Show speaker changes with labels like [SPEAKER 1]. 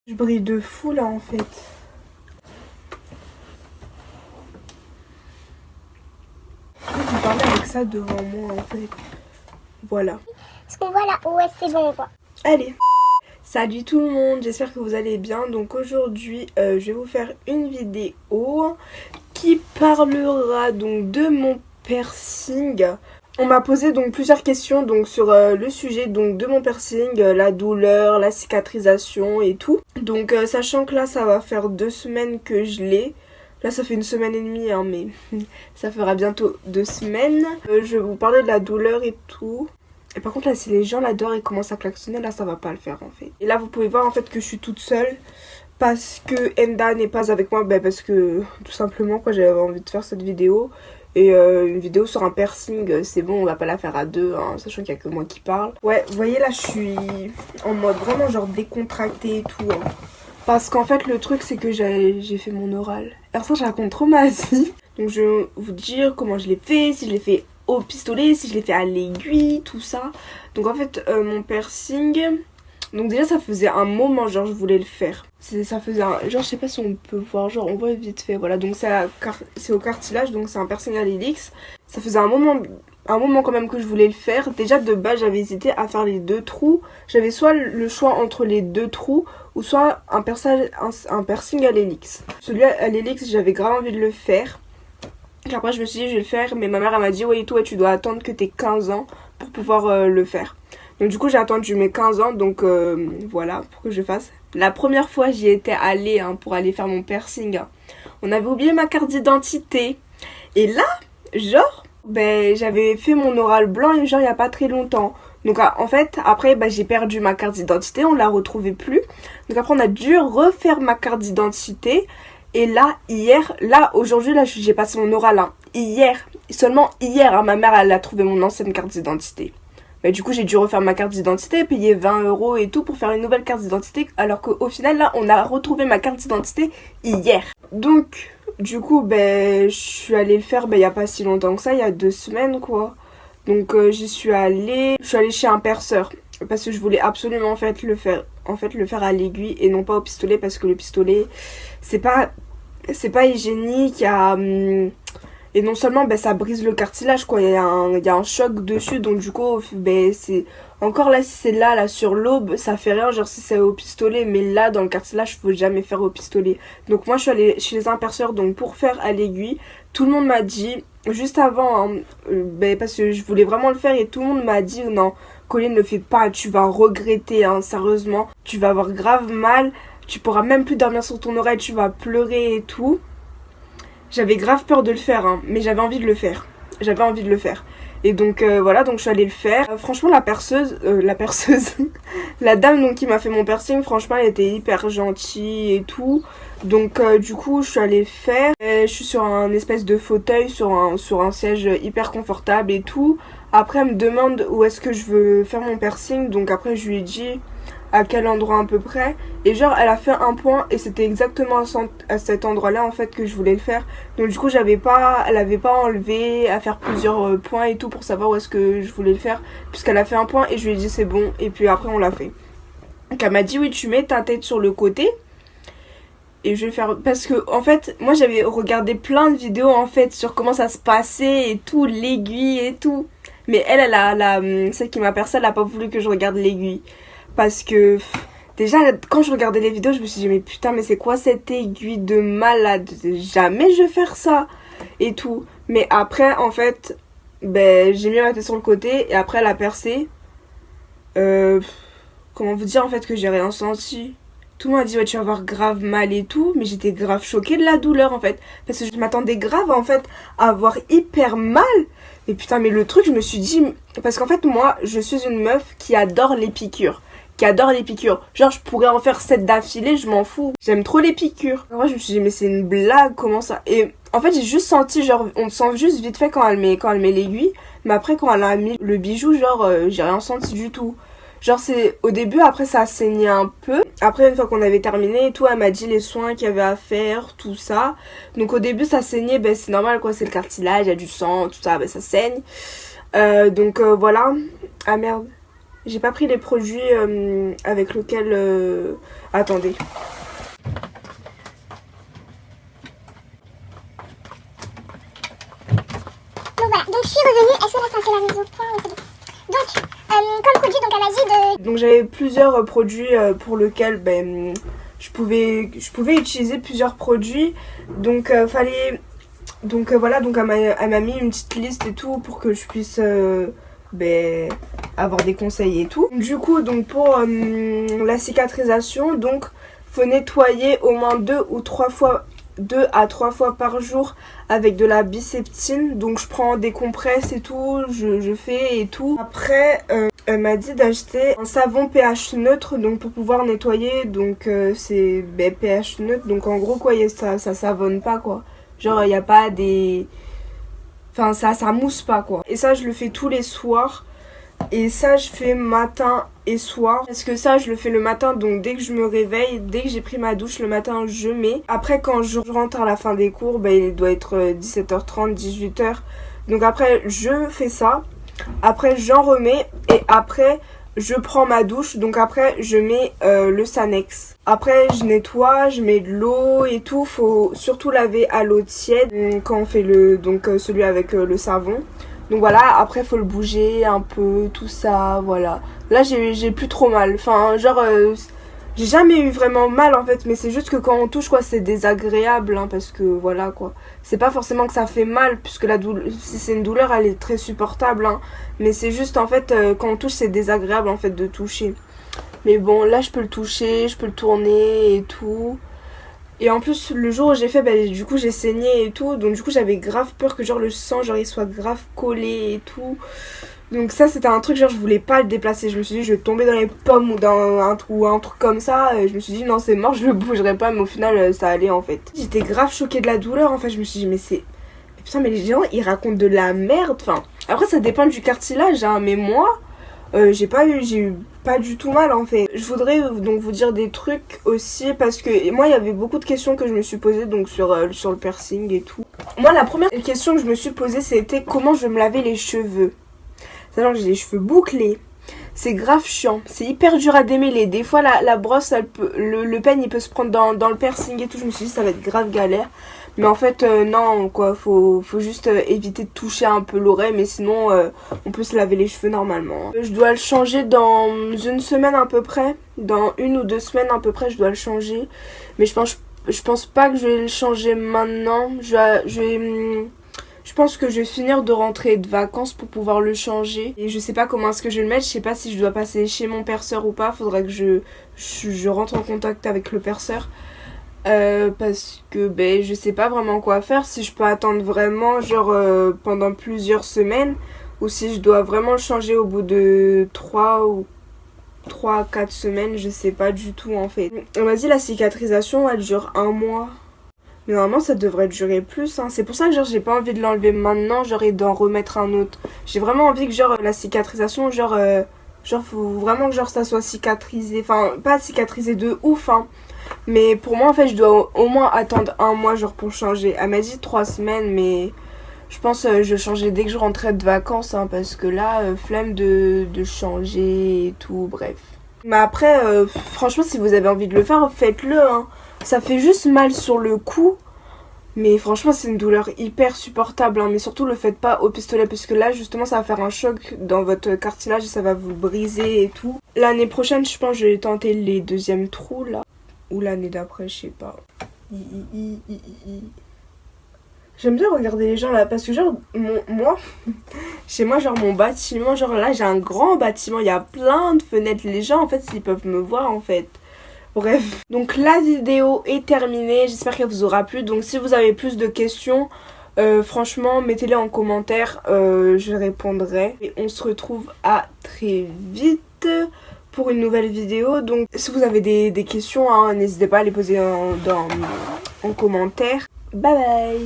[SPEAKER 1] Je brille de fou là en fait. Je vais vous parler avec ça devant moi en fait. Voilà.
[SPEAKER 2] Parce qu'on voit là, ouais c'est bon on voit.
[SPEAKER 1] Allez. Salut tout le monde, j'espère que vous allez bien. Donc aujourd'hui je vais vous faire une vidéo qui parlera donc de mon piercing. On m'a posé donc plusieurs questions donc sur le sujet donc de mon piercing, la douleur, la cicatrisation et tout. Donc sachant que là ça va faire 2 semaines que je l'ai. Là ça fait 1 semaine et demie hein, mais ça fera bientôt 2 semaines. Je vais vous parler de la douleur et tout. Et par contre là si les gens l'adorent et commencent à klaxonner, là ça va pas le faire en fait. Et là vous pouvez voir en fait que je suis toute seule parce que Enda n'est pas avec moi, parce que tout simplement quoi, j'avais envie de faire cette vidéo. Et une vidéo sur un piercing, c'est bon, on va pas la faire à deux, hein, sachant qu'il y a que moi qui parle. Ouais, vous voyez là je suis en mode vraiment genre décontracté et tout hein. Parce qu'en fait le truc c'est que j'ai fait mon oral. Alors ça je raconte trop ma vie. Donc je vais vous dire comment je l'ai fait, si je l'ai fait au pistolet, si je l'ai fait à l'aiguille, tout ça. Donc en fait mon piercing, donc déjà ça faisait un moment genre je voulais le faire. Ça faisait un, genre je sais pas si on peut voir, genre on voit vite fait, voilà. Donc c'est au cartilage, donc c'est un piercing à l'hélix. Ça faisait un moment quand même que je voulais le faire. Déjà de base j'avais hésité à faire les 2 trous. J'avais soit le choix entre les 2 trous ou soit un piercing à l'hélix. Celui à l'hélix j'avais grave envie de le faire. Et après je me suis dit je vais le faire, mais ma mère elle m'a dit ouais toi tu dois attendre que t'aies 15 ans pour pouvoir le faire. Donc du coup j'ai attendu mes 15 ans, donc voilà, pour que je fasse. La première fois j'y étais allée hein, pour aller faire mon piercing, hein. On avait oublié ma carte d'identité. Et là, genre, j'avais fait mon oral blanc et genre il y a pas très longtemps. Donc en fait, après j'ai perdu ma carte d'identité, on la retrouvait plus. Donc après on a dû refaire ma carte d'identité. Et là, aujourd'hui, j'ai passé mon oral, hein. Seulement hier, hein, ma mère, elle a trouvé mon ancienne carte d'identité. Mais du coup, j'ai dû refaire ma carte d'identité, payer 20 € et tout pour faire une nouvelle carte d'identité. Alors qu'au final, là, on a retrouvé ma carte d'identité hier. Donc, du coup, je suis allée le faire, il y a pas si longtemps que ça, il y a 2 semaines, quoi. Donc, j'y suis allée. Je suis allée chez un perceur. Parce que je voulais absolument le faire à l'aiguille et non pas au pistolet, parce que le pistolet c'est pas hygiénique, et non seulement ça brise le cartilage quoi, il y a un choc dessus, donc du coup c'est encore là, si c'est là sur l'aube ça fait rien, genre si c'est au pistolet, mais là dans le cartilage faut jamais faire au pistolet. Donc moi je suis allée chez un perceur donc pour faire à l'aiguille. Tout le monde m'a dit juste avant hein, parce que je voulais vraiment le faire, et tout le monde m'a dit non Colline, ne le fais pas, tu vas regretter hein, sérieusement, tu vas avoir grave mal, tu pourras même plus dormir sur ton oreille, tu vas pleurer et tout. J'avais grave peur de le faire hein, mais j'avais envie de le faire. Et donc voilà, donc je suis allée le faire. Franchement la perceuse, la dame donc qui m'a fait mon piercing, franchement elle était hyper gentille et tout. Donc du coup je suis allée le faire. Je suis sur un espèce de fauteuil, sur un siège hyper confortable et tout. Après elle me demande où est-ce que je veux faire mon piercing, donc après je lui ai dit à quel endroit à peu près, et genre elle a fait un point et c'était exactement à cet endroit là en fait que je voulais le faire. Donc du coup elle avait pas enlevé à faire plusieurs points et tout pour savoir où est-ce que je voulais le faire, puisqu'elle a fait un point et je lui ai dit c'est bon, et puis après on l'a fait. Donc elle m'a dit oui tu mets ta tête sur le côté et je vais faire, parce que en fait moi j'avais regardé plein de vidéos en fait sur comment ça se passait et tout, l'aiguille et tout, mais celle qui m'a percé, elle a pas voulu que je regarde l'aiguille. Parce que déjà quand je regardais les vidéos je me suis dit mais putain mais c'est quoi cette aiguille de malade, jamais je vais faire ça et tout. Mais après en fait j'ai mis ma tête sur le côté et après elle a percé. Comment vous dire en fait que j'ai rien senti. Tout le monde a dit ouais tu vas avoir grave mal et tout, mais j'étais grave choquée de la douleur en fait. Parce que je m'attendais grave en fait à avoir hyper mal. Et putain mais le truc je me suis dit, parce qu'en fait moi je suis une meuf qui adore les piqûres. Genre je pourrais en faire 7 d'affilée, je m'en fous. J'aime trop les piqûres. Moi je me suis dit mais c'est une blague, comment ça. Et en fait j'ai juste senti, genre on sent juste vite fait quand elle met l'aiguille. Mais après quand elle a mis le bijou, genre j'ai rien senti du tout. Genre c'est au début, après ça a saigné un peu. Après une fois qu'on avait terminé et tout, elle m'a dit les soins qu'il y avait à faire, tout ça. Donc au début ça saignait, c'est normal quoi, c'est le cartilage, il y a du sang, tout ça, ça saigne. Donc voilà. Ah merde. J'ai pas pris les produits avec lesquels... Attendez.
[SPEAKER 2] passer la mise au point. C'est bon. Donc, comme produit, donc elle m'a dit de...
[SPEAKER 1] Donc j'avais plusieurs produits pour lesquels je pouvais utiliser plusieurs produits. Donc fallait... Donc voilà, donc elle m'a mis une petite liste et tout pour que je puisse avoir des conseils et tout. Du coup, donc pour la cicatrisation, donc faut nettoyer au moins 2 à 3 fois par jour avec de la biceptine. Donc je prends des compresses et tout, je fais et tout. Après elle m'a dit d'acheter un savon pH neutre donc pour pouvoir nettoyer. Donc c'est pH neutre, donc en gros quoi, ça savonne pas quoi. Genre il n'y a pas des... Enfin ça mousse pas quoi. Et ça je le fais tous les soirs. Et ça je fais matin et soir. Parce que ça je le fais le matin, donc dès que je me réveille, dès que j'ai pris ma douche le matin je mets. Après quand je rentre à la fin des cours, il doit être 17h30, 18h. Donc après je fais ça. Après j'en remets et après je prends ma douche. Donc après je mets le Sanex. Après je nettoie, je mets de l'eau et tout. Faut surtout laver à l'eau tiède quand on fait celui avec le savon. Donc voilà, après faut le bouger un peu, tout ça, voilà. Là j'ai plus trop mal, enfin genre j'ai jamais eu vraiment mal en fait, mais c'est juste que quand on touche quoi c'est désagréable hein, parce que voilà quoi. C'est pas forcément que ça fait mal puisque si c'est une douleur elle est très supportable hein, mais c'est juste en fait quand on touche c'est désagréable en fait de toucher. Mais bon là je peux le toucher, je peux le tourner et tout. Et en plus le jour où j'ai fait du coup j'ai saigné et tout, donc du coup j'avais grave peur que genre le sang genre il soit grave collé et tout. Donc ça c'était un truc genre je voulais pas le déplacer, je me suis dit je vais tomber dans les pommes ou dans un truc comme ça, et je me suis dit non c'est mort je le bougerai pas, mais au final ça allait en fait. J'étais grave choquée de la douleur en fait, je me suis dit mais c'est... Putain mais les gens ils racontent de la merde, enfin après ça dépend du cartilage hein, mais moi... j'ai eu pas du tout mal en fait. Je voudrais donc vous dire des trucs aussi parce que moi il y avait beaucoup de questions que je me suis posées donc sur le piercing et tout. Moi la première question que je me suis posée c'était comment je vais me laver les cheveux. Sachant que j'ai les cheveux bouclés. C'est grave chiant, c'est hyper dur à démêler. Des fois la brosse, le peigne il peut se prendre dans le piercing et tout. Je me suis dit ça va être grave galère. Mais en fait non quoi, faut juste éviter de toucher un peu l'oreille. Mais sinon on peut se laver les cheveux normalement. Je dois le changer dans une semaine à peu près. Dans 1 ou 2 semaines à peu près je dois le changer. Mais je pense pas que je vais le changer maintenant. Je pense que je vais finir de rentrer de vacances pour pouvoir le changer. Et je sais pas comment est-ce que je vais le mettre. Je sais pas si je dois passer chez mon perceur ou pas. Faudrait que je rentre en contact avec le perceur. Parce que je sais pas vraiment quoi faire. Si je peux attendre vraiment genre pendant plusieurs semaines. Ou si je dois vraiment le changer au bout de 3 à 4 semaines. Je sais pas du tout en fait. On m'a dit la cicatrisation elle dure 1 mois. Mais normalement ça devrait durer plus hein. C'est pour ça que genre j'ai pas envie de l'enlever maintenant, genre et d'en remettre un autre. J'ai vraiment envie que genre la cicatrisation genre faut vraiment que genre ça soit cicatrisé. Enfin pas cicatrisé de ouf hein. Mais pour moi en fait je dois au moins attendre 1 mois genre pour changer. Elle m'a dit 3 semaines mais je pense je vais changer dès que je rentrerai de vacances hein, parce que là flemme de changer et tout, bref. Mais après franchement si vous avez envie de le faire faites-le hein. Ça fait juste mal sur le cou. Mais franchement c'est une douleur hyper supportable hein. Mais surtout le faites pas au pistolet parce que là justement ça va faire un choc dans votre cartilage et ça va vous briser et tout. L'année prochaine je pense que je vais tenter les 2e trous là. Ou l'année d'après je sais pas. J'aime bien regarder les gens là parce que genre moi chez moi genre mon bâtiment genre là j'ai un grand bâtiment, il y a plein de fenêtres, les gens en fait ils peuvent me voir en fait. Bref, donc la vidéo est terminée, j'espère qu'elle vous aura plu. Donc si vous avez plus de questions, franchement mettez-les en commentaire, je répondrai. Et on se retrouve à très vite pour une nouvelle vidéo. Donc si vous avez des questions, hein, n'hésitez pas à les poser en commentaire. Bye bye.